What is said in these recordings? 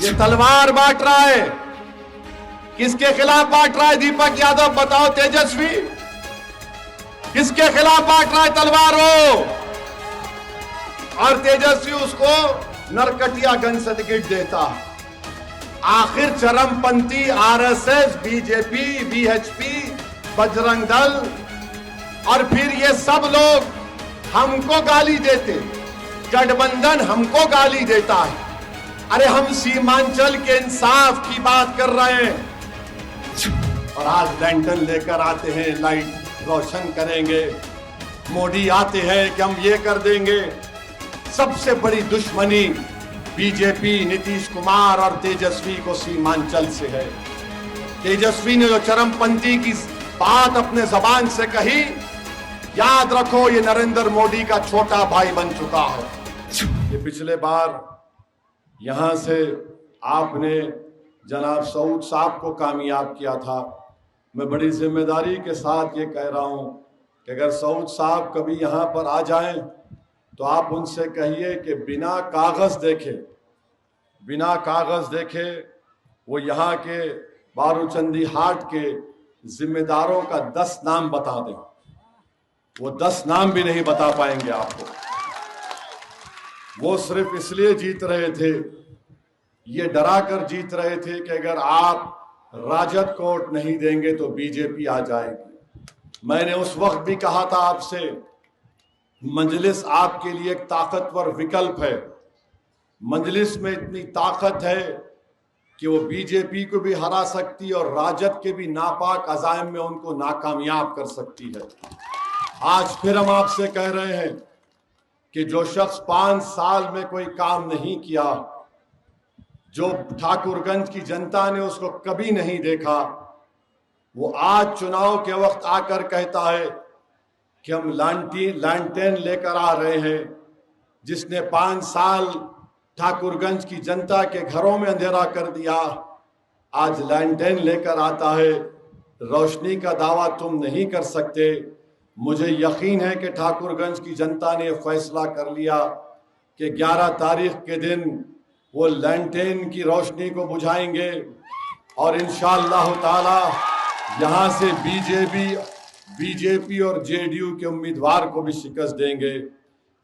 ये तलवार बांट रहा है। किसके खिलाफ बांट रहा है? दीपक यादव बताओ। तेजस्वी किसके खिलाफ बांट रहा है तलवार हो? और तेजस्वी उसको नरकटियागंज से टिकट देता। आखिर चरमपंथी RSS, BJP, VHP, Bajrang Dal और फिर ये सब लोग हमको गाली देते, गठबंधन हमको गाली देता है। अरे हम सीमांचल के इंसाफ की बात कर रहे हैं और आज लैंटर्न लेकर आते हैं, लाइट रोशन करेंगे। मोदी आते हैं कि हम ये कर देंगे। सबसे बड़ी दुश्मनी बीजेपी, नीतीश कुमार और तेजस्वी को सीमांचल से है। तेजस्वी ने जो चरमपंथी की बात अपने जबान से कही, याद रखो ये नरेंद्र मोदी का छोटा भाई बन चुका है। ये पिछले बार यहां से आपने जनाब सऊद साहब को कामयाब किया था। मैं बड़ी जिम्मेदारी के साथ ये कह रहा हूं कि अगर सऊद साहब कभी यहां पर आ जाएं तो आप उनसे कहिए कि बिना कागज देखे वो यहाँ के बारूचंदी हाट के जिम्मेदारों का 10 नाम बता दें। वो 10 नाम भी नहीं बता पाएंगे आपको। वो सिर्फ इसलिए जीत रहे थे, ये डरा कर जीत रहे थे कि अगर आप राजद को वोट नहीं देंगे तो बीजेपी आ जाएगी। मैंने उस वक्त भी कहा था आपसे, मजलिस आपके लिए एक ताकतवर विकल्प है। मजलिस में इतनी ताकत है कि वो बीजेपी को भी हरा सकती है और राजद के भी नापाक अज़ाइम में उनको नाकामयाब कर सकती है। आज फिर हम आपसे कह रहे हैं कि जो शख्स 5 साल में कोई काम नहीं किया, जो ठाकुरगंज की जनता ने उसको कभी नहीं देखा, वो आज चुनाव के वक्त आकर कहता है कि हम लैंटेन लेकर आ रहे हैं। जिसने 5 साल ठाकुरगंज की जनता के घरों में अंधेरा कर दिया, आज लैंटेन लेकर आता है। रोशनी का दावा तुम नहीं कर सकते। मुझे यकीन है कि ठाकुरगंज की जनता ने फैसला कर लिया कि 11 तारीख के दिन वो लैंटेन की रोशनी को बुझाएंगे और इंशाअल्लाह ताला यहाँ से बीजेपी और जेडीयू के उम्मीदवार को भी शिकस्त देंगे।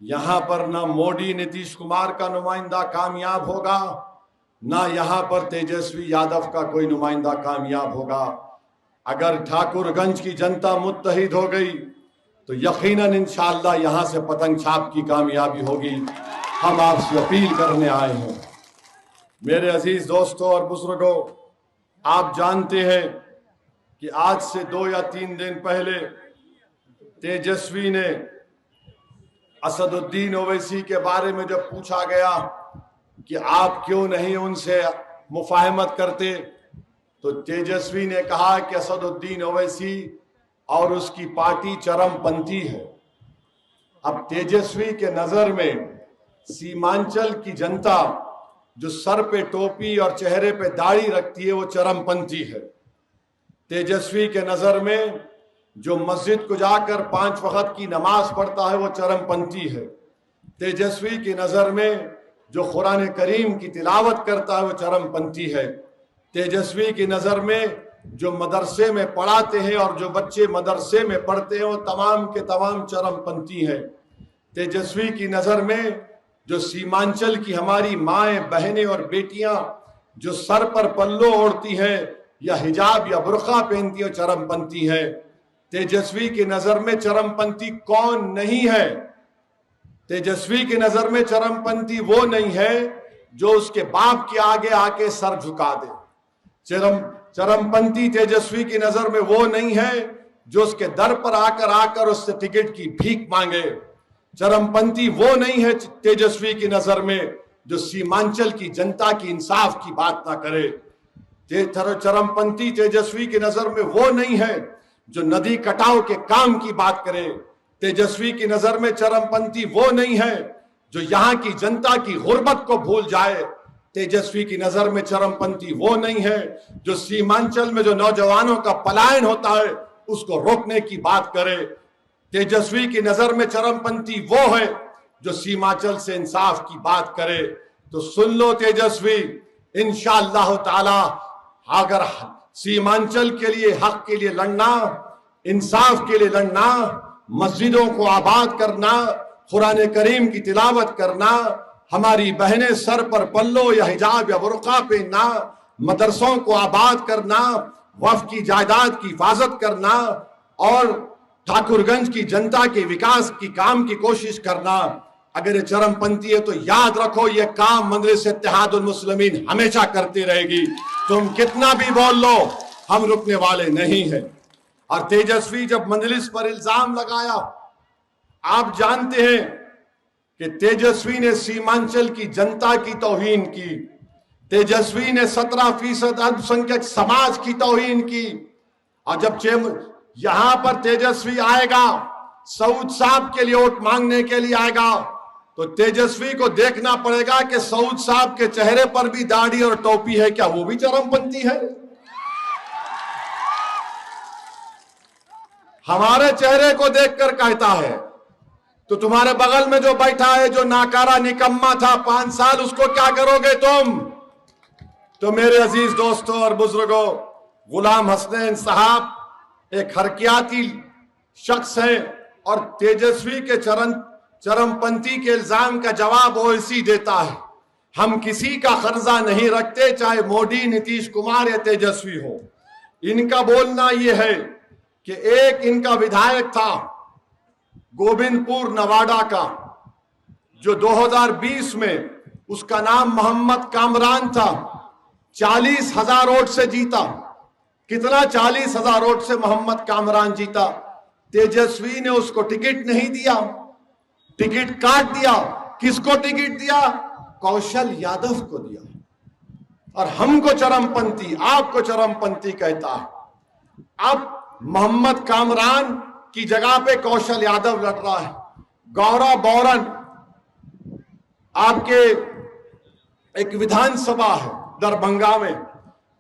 यहाँ पर ना मोदी नीतीश कुमार का नुमाइंदा कामयाब होगा, ना यहाँ पर तेजस्वी यादव का कोई नुमाइंदा कामयाब होगा। अगर ठाकुरगंज की जनता मुत्तहिद हो गई तो यकीनन इंशाअल्लाह यहाँ से पतंग छाप की कामयाबी होगी। हम आपसे अपील करने आए हैं। मेरे अजीज दोस्तों और बुजुर्गों, आप जानते हैं कि आज से 2 या 3 दिन पहले तेजस्वी ने असदुद्दीन ओवैसी के बारे में जब पूछा गया कि आप क्यों नहीं उनसे मुफाहमत करते, तो तेजस्वी ने कहा कि असदुद्दीन ओवैसी और उसकी पार्टी चरमपंथी है। अब तेजस्वी के नजर में सीमांचल की जनता जो सर पे टोपी और चेहरे पे दाढ़ी रखती है वो चरमपंथी है। तेजस्वी के नजर में जो मस्जिद को जाकर 5 वक्त की नमाज पढ़ता है वो चरमपंथी है। तेजस्वी की नजर में जो कुरान करीम की तिलावत करता है वो चरमपंथी है। तेजस्वी की नजर में जो मदरसे में पढ़ाते हैं और जो बच्चे मदरसे में पढ़ते हैं वो तमाम के तमाम चरमपंथी हैं। तेजस्वी की नजर में जो सीमांचल की हमारी माएँ, बहनें और बेटियां जो सर पर पल्लो ओढ़ती हैं या हिजाब या बुर्का पहनती है चरमपंथी है। तेजस्वी की नजर में चरमपंथी कौन नहीं है? तेजस्वी की नजर में चरमपंथी वो नहीं है जो उसके बाप के आगे आके सर झुका दे। चरमपंथी तेजस्वी की नजर में वो नहीं है जो उसके दर पर आकर उससे टिकट की भीख मांगे। चरमपंथी वो नहीं है तेजस्वी की नजर में जो सीमांचल की जनता की इंसाफ की बात ना करे। चरमपंथी तेजस्वी की नजर में वो नहीं है जो नदी कटाव के काम की बात करे। तेजस्वी की नजर में चरमपंथी वो नहीं है जो यहाँ की जनता की गुर्बत को भूल जाए। तेजस्वी की नजर में चरमपंथी वो नहीं है जो सीमांचल में जो नौजवानों का पलायन होता है उसको रोकने की बात करे। तेजस्वी की नजर में चरमपंथी वो है जो सीमांचल से इंसाफ की बात करे। तो सुन लो तेजस्वी, इंशाअल्लाह ताला अगर सीमांचल के लिए, हक के लिए लड़ना, इंसाफ के लिए लड़ना, मस्जिदों को आबाद करना, कुरान करीम की तिलावत करना, हमारी बहनें सर पर पल्लो या हिजाब या बुर्का पहनना, मदरसों को आबाद करना, वक्फ की जायदाद की हिफाजत करना और ठाकुरगंज की जनता के विकास की काम की कोशिश करना, अगर ये चरमपंथी है तो याद रखो ये काम मजलिस इत्तेहादुल मुस्लिमीन हमेशा करती रहेगी। तुम कितना भी बोल लो, हम रुकने वाले नहीं हैं। और तेजस्वी जब मजलिस पर इल्जाम लगाया, आप जानते हैं कि तेजस्वी ने सीमांचल की जनता की तौहीन की, तेजस्वी ने 17% अल्पसंख्यक समाज की तौहीन की। और जब यहां पर तेजस्वी आएगा, सऊद साहब के लिए वोट मांगने के लिए आएगा, तो तेजस्वी को देखना पड़ेगा कि सऊद साहब के चेहरे पर भी दाढ़ी और टोपी है, क्या वो भी चरमपंथी है? हमारे चेहरे को देखकर कहता है तो तुम्हारे बगल में जो बैठा है, जो नाकारा निकम्मा था 5 साल, उसको क्या करोगे तुम? तो मेरे अजीज दोस्तों और बुजुर्गों, गुलाम हसनैन साहब एक हरकियाती शख्स है और तेजस्वी के चरमपंथी के इल्जाम का जवाब वो इसी देता है। हम किसी का कर्जा नहीं रखते, चाहे मोदी, नीतीश कुमार या तेजस्वी हो। इनका बोलना यह है कि एक इनका विधायक था गोविंदपुर नवादा का, जो 2020 में, उसका नाम मोहम्मद कामरान था, 40,000 वोट से जीता। कितना? 40,000 वोट से मोहम्मद कामरान जीता। तेजस्वी ने उसको टिकट नहीं दिया, टिकट काट दिया। किसको टिकट दिया? कौशल यादव को दिया। और हमको चरमपंथी, आपको चरमपंथी कहता है। अब मोहम्मद कामरान की जगह पे कौशल यादव लड़ रहा है। गौरव बोरन, आपके एक विधानसभा है दरभंगा में,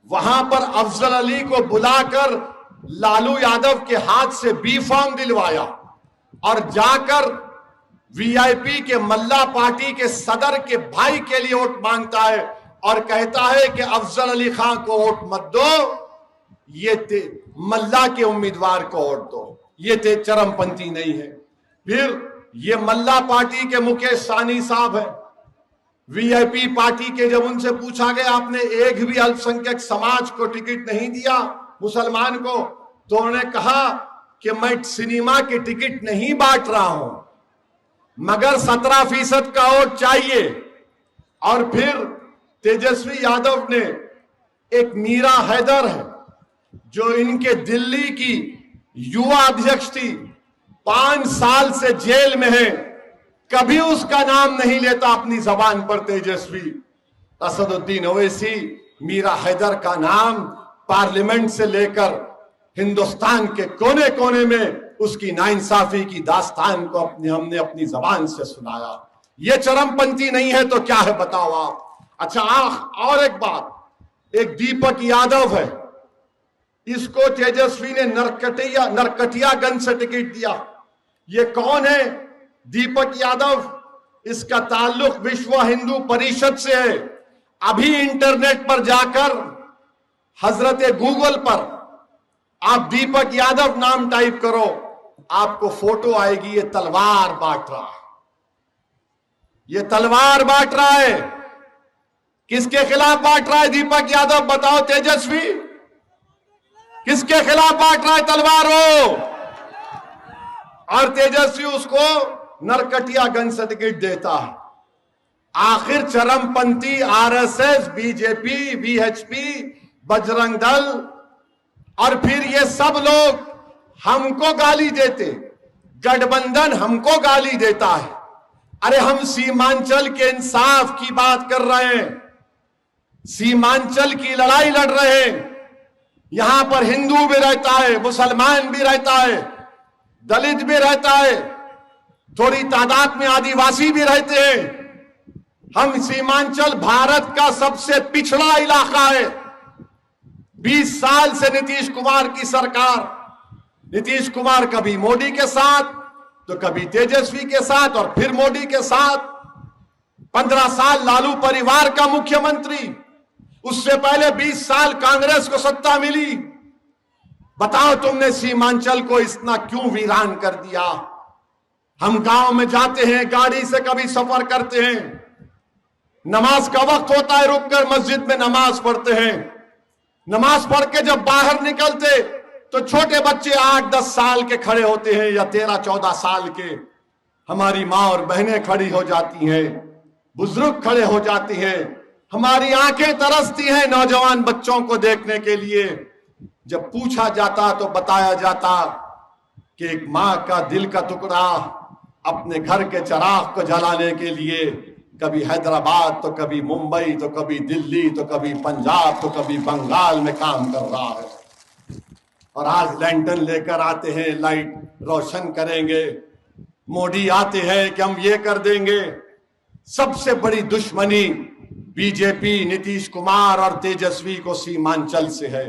वहां पर अफजल अली को बुलाकर लालू यादव के हाथ से बी फॉर्म दिलवाया और जाकर वीआईपी के मल्ला पार्टी के सदर के भाई के लिए वोट मांगता है और कहता है कि अफजल अली खान को वोट मत दो, ये मल्ला के उम्मीदवार को वोट दो। ये चरमपंथी नहीं है। फिर ये मल्ला पार्टी के मुकेश साहनी साहब है, वीआईपी पार्टी के, जब उनसे पूछा गया आपने एक भी अल्पसंख्यक समाज को टिकट नहीं दिया, मुसलमान को, तो उन्होंने कहा कि मैं सिनेमा के टिकट नहीं बांट रहा हूं, मगर 17% का वोट चाहिए। और फिर तेजस्वी यादव ने, एक मीरा हैदर है जो इनके दिल्ली की युवा अध्यक्ष थी, 5 साल से जेल में है, कभी उसका नाम नहीं लेता अपनी जबान पर तेजस्वी। असदुद्दीन ओवैसी, मीरा हैदर का नाम पार्लियामेंट से लेकर हिंदुस्तान के कोने कोने में उसकी नाइंसाफी की दास्तान को हमने अपनी जबान से सुनाया। ये चरमपंथी नहीं है तो क्या है बताओ आप? अच्छा, और एक बात, एक दीपक यादव है, इसको तेजस्वी ने नरकटियागंज से टिकट दिया। ये कौन है? दीपक यादव। इसका ताल्लुक विश्व हिंदू परिषद से है। अभी इंटरनेट पर जाकर हजरत गूगल पर आप दीपक यादव नाम टाइप करो, आपको फोटो आएगी। ये तलवार बांट रहा है, ये तलवार बांट रहा है। किसके खिलाफ बांट रहा है दीपक यादव? बताओ तेजस्वी, किसके खिलाफ बांट रहा है तलवार वो? और तेजस्वी उसको नरकटियागंज से टिकट देता है। आखिर चरमपंथी RSS, BJP, VHP, Bajrang Dal और फिर ये सब लोग हमको गाली देते, गठबंधन हमको गाली देता है। अरे हम सीमांचल के इंसाफ की बात कर रहे हैं, सीमांचल की लड़ाई लड़ रहे हैं। यहां पर हिंदू भी रहता है, मुसलमान भी रहता है, दलित भी रहता है, थोड़ी तादाद में आदिवासी भी रहते हैं। हम सीमांचल भारत का सबसे पिछड़ा इलाका है। 20 साल से नीतीश कुमार की सरकार, नीतीश कुमार कभी मोदी के साथ तो कभी तेजस्वी के साथ और फिर मोदी के साथ, 15 साल लालू परिवार का मुख्यमंत्री। उससे पहले 20 साल कांग्रेस को सत्ता मिली। बताओ तुमने सीमांचल को इतना क्यों वीरान कर दिया? हम गांव में जाते हैं, गाड़ी से कभी सफर करते हैं, नमाज का वक्त होता है, रुककर मस्जिद में नमाज पढ़ते हैं। नमाज पढ़ के जब बाहर निकलते तो छोटे बच्चे 8-10 साल के खड़े होते हैं या 13-14 साल के। हमारी माँ और बहनें खड़ी हो जाती हैं, बुजुर्ग खड़े हो जाती हैं, हमारी आंखें तरसती हैं नौजवान बच्चों को देखने के लिए। जब पूछा जाता तो बताया जाता कि एक माँ का दिल का टुकड़ा अपने घर के चिराग को जलाने के लिए कभी हैदराबाद तो कभी मुंबई तो कभी दिल्ली तो कभी पंजाब तो कभी बंगाल में काम कर रहा है। और आज लैंटर्न लेकर आते हैं, लाइट रोशन करेंगे। मोदी आते हैं कि हम ये कर देंगे। सबसे बड़ी दुश्मनी बीजेपी, नीतीश कुमार और तेजस्वी को सीमांचल से है।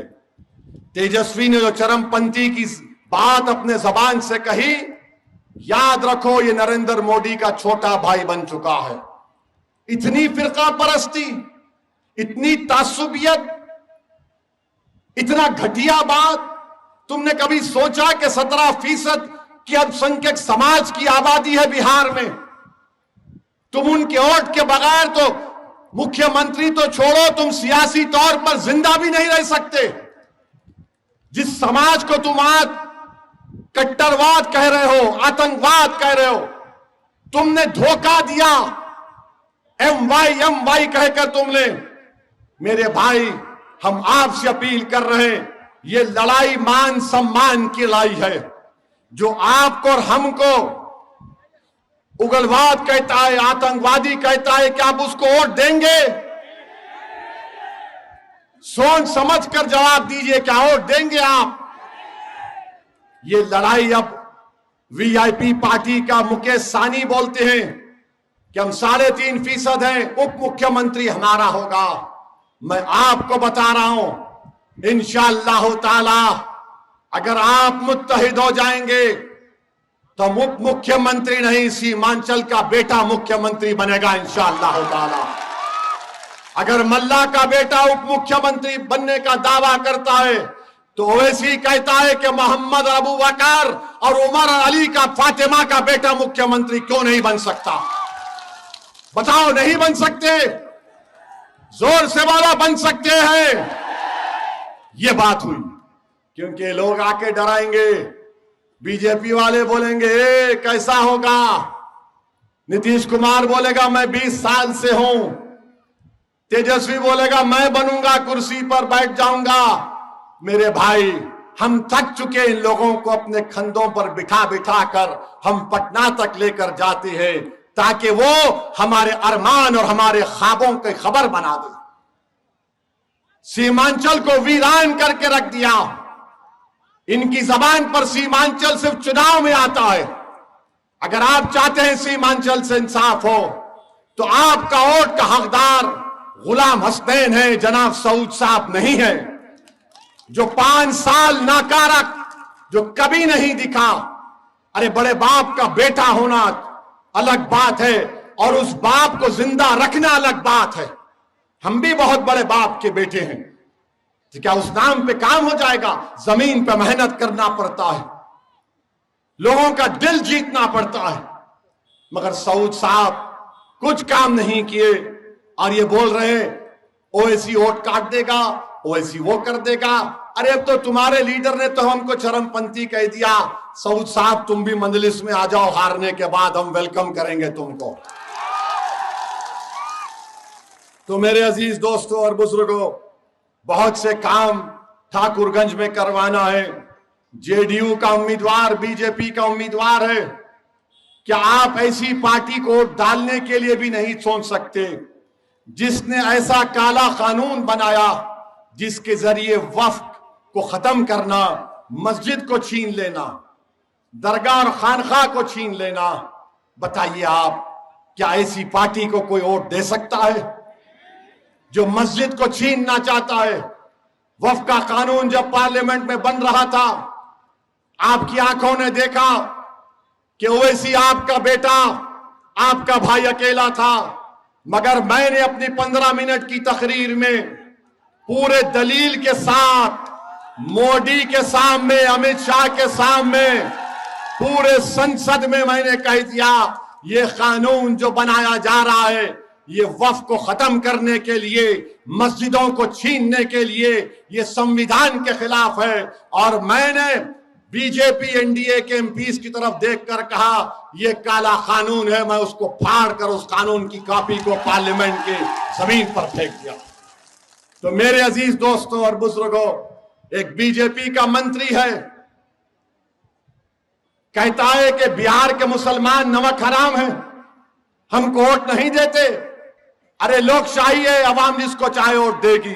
तेजस्वी ने जो चरमपंथी की बात अपने जबान से कही, याद रखो ये नरेंद्र मोदी का छोटा भाई बन चुका है। इतनी फिरका परस्ती, इतनी तासुबियत, इतना घटिया बात। तुमने कभी सोचा कि 17% की अल्पसंख्यक समाज की आबादी है बिहार में? तुम उनके वोट के बगैर तो मुख्यमंत्री तो छोड़ो, तुम सियासी तौर पर जिंदा भी नहीं रह सकते। जिस समाज को तुम आज कट्टरवाद कह रहे हो, आतंकवाद कह रहे हो, तुमने धोखा दिया। MY कहकर तुमने। मेरे भाई, हम आपसे अपील कर रहे हैं, ये लड़ाई मान सम्मान की लड़ाई है। जो आपको और हमको उग्रवाद कहता है, आतंकवादी कहता है, क्या आप उसको वोट देंगे? सोच समझ कर जवाब दीजिए, क्या वोट देंगे आप? ये लड़ाई अब VIP पार्टी का मुकेश साहनी बोलते हैं कि हम 3.5% हैं, उप मुख्यमंत्री हमारा होगा। मैं आपको बता रहा हूं, इंशाअल्लाह ताला अगर आप मुत्तहिद हो जाएंगे तो उप मुख्यमंत्री नहीं, सीमांचल का बेटा मुख्यमंत्री बनेगा इंशाअल्लाह ताला। अगर मल्ला का बेटा उप मुख्यमंत्री बनने का दावा करता है तो ओवैसी कहता है कि मोहम्मद अबू बकर और उमर अली का फातिमा का बेटा मुख्यमंत्री क्यों नहीं बन सकता? बताओ, नहीं बन सकते? जोर से बोलो, बन सकते हैं। ये बात हुई क्योंकि लोग आके डराएंगे। बीजेपी वाले बोलेंगे ए, कैसा होगा? नीतीश कुमार बोलेगा मैं 20 साल से हूं। तेजस्वी बोलेगा मैं बनूंगा, कुर्सी पर बैठ जाऊंगा। मेरे भाई, हम थक चुके इन लोगों को अपने कंधों पर बिठा बिठा कर हम पटना तक लेकर जाते हैं ताकि वो हमारे अरमान और हमारे ख्वाबों की खबर बना दे। सीमांचल को वीरान करके रख दिया। इनकी जबान पर सीमांचल सिर्फ चुनाव में आता है। अगर आप चाहते हैं सीमांचल से इंसाफ हो तो आपका वोट का हकदार गुलाम हसनैन है, जनाब सऊद साहब नहीं है। जो 5 साल नाकारा, जो कभी नहीं दिखा। अरे बड़े बाप का बेटा होना अलग बात है और उस बाप को जिंदा रखना अलग बात है। हम भी बहुत बड़े बाप के बेटे हैं, तो क्या उस नाम पे काम हो जाएगा? जमीन पे मेहनत करना पड़ता है, लोगों का दिल जीतना पड़ता है। मगर सऊद साहब कुछ काम नहीं किए और ये बोल रहे हैं ओवैसी वोट काट देगा, ओवैसी वो कर देगा। अरे अब तो तुम्हारे लीडर ने तो हमको चरमपंथी कह दिया। सऊद साहब तुम भी मजलिस में आ जाओ, हारने के बाद हम वेलकम करेंगे तुमको। तो मेरे अजीज दोस्तों और बुजुर्गों, बहुत से काम ठाकुरगंज में करवाना है। जेडीयू का उम्मीदवार बीजेपी का उम्मीदवार है। क्या आप ऐसी पार्टी को डालने के लिए भी नहीं सोच सकते जिसने ऐसा काला कानून बनाया जिसके जरिए वक्फ को खत्म करना, मस्जिद को छीन लेना, दरगाह और खानखा को छीन लेना? बताइए आप, क्या ऐसी पार्टी को कोई वोट दे सकता है जो मस्जिद को छीनना चाहता है? वक्फ का कानून जब पार्लियामेंट में बन रहा था, आपकी आंखों ने देखा कि ओवैसी आपका बेटा, आपका भाई अकेला था। मगर मैंने अपनी 15 मिनट की तकरीर में पूरे दलील के साथ मोदी के सामने, अमित शाह के सामने, पूरे संसद में मैंने कह दिया, ये कानून जो बनाया जा रहा है ये वक्फ को खत्म करने के लिए, मस्जिदों को छीनने के लिए, ये संविधान के खिलाफ है। और मैंने बीजेपी एनडीए के एमपीज की तरफ देखकर कहा ये काला कानून है, मैं उसको फाड़ कर उस कानून की कॉपी को पार्लियामेंट की जमीन पर फेंक दिया। तो मेरे अजीज दोस्तों और बुजुर्गों, एक बीजेपी का मंत्री है, कहता है कि बिहार के मुसलमान नमक हराम है, हमको वोट नहीं देते। अरे लोकशाही है, अवाम जिसको चाहे वोट देगी।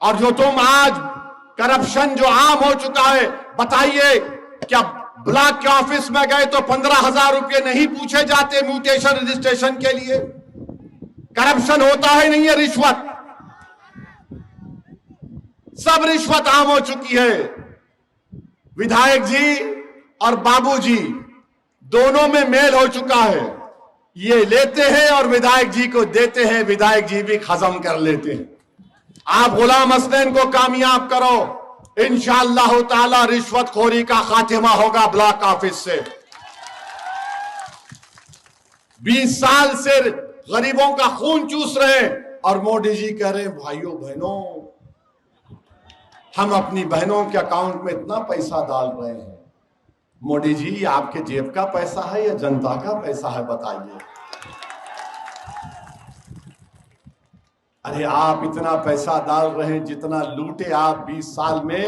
और जो तुम आज करप्शन जो आम हो चुका है, बताइए क्या ब्लॉक के ऑफिस में गए तो 15,000 रुपये नहीं पूछे जाते म्यूटेशन रजिस्ट्रेशन के लिए? करप्शन होता है नहीं है, रिश्वत, सब रिश्वत आम हो चुकी है। विधायक जी और बाबूजी दोनों में मेल हो चुका है, ये लेते हैं और विधायक जी को देते हैं, विधायक जी भी खत्म कर लेते हैं। आप गुलाम हसनैन को कामयाब करो, इंशाअल्लाह ताला रिश्वतखोरी का खात्मा होगा ब्लॉक ऑफिस से। 20 साल से गरीबों का खून चूस रहे और मोदी जी कह रहे भाइयों बहनों, हम अपनी बहनों के अकाउंट में इतना पैसा डाल रहे हैं। मोदी जी आपके जेब का पैसा है या जनता का पैसा है, बताइए। अरे आप इतना पैसा डाल रहे हैं जितना लूटे आप 20 साल में,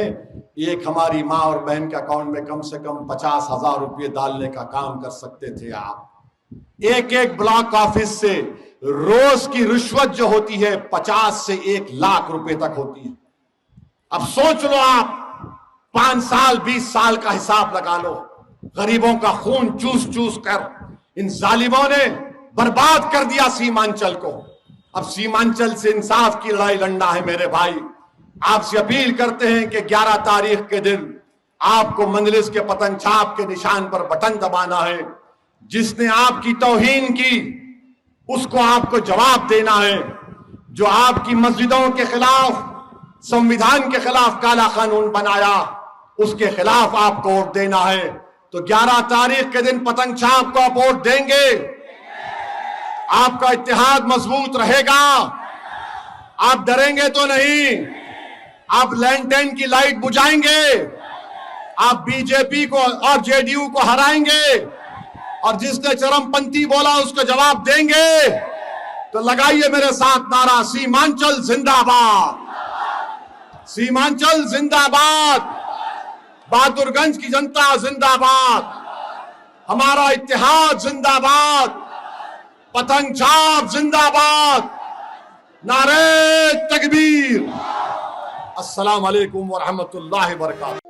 एक हमारी माँ और बहन के अकाउंट में कम से कम 50,000 रुपये डालने का काम कर सकते थे आप। एक एक ब्लॉक ऑफिस से रोज की रिश्वत जो होती है 50 से 1 लाख रुपए तक होती है। अब सोच लो आप, 5 साल 20 साल का हिसाब लगा लो। गरीबों का खून चूस चूस कर इन जालिमों ने बर्बाद कर दिया सीमांचल को। अब सीमांचल से इंसाफ की लड़ाई लड़ना है मेरे भाई। आपसे अपील करते हैं कि 11 तारीख के दिन आपको मंजलिस के पतन छाप के निशान पर बटन दबाना है। जिसने आपकी तौहीन की उसको आपको जवाब देना है। जो आपकी मस्जिदों के खिलाफ, संविधान के खिलाफ काला कानून बनाया, उसके खिलाफ आपको वोट देना है। तो 11 तारीख के दिन पतंग छाप को आप वोट देंगे, आपका इत्तेहाद मजबूत रहेगा, आप डरेंगे तो नहीं, आप लैंटेन की लाइट बुझाएंगे, आप बीजेपी को और जेडीयू को हराएंगे और जिसने चरमपंथी बोला उसको जवाब देंगे। तो लगाइए मेरे साथ नारा, सीमांचल जिंदाबाद, सीमांचल जिंदाबाद, बहादुरगंज की जनता जिंदाबाद, हमारा इत्तेहाद जिंदाबाद, पतंग छाप जिंदाबाद, नारे तकबीर। अस्सलाम वालेकुम व रहमतुल्लाहि व बरकातहू।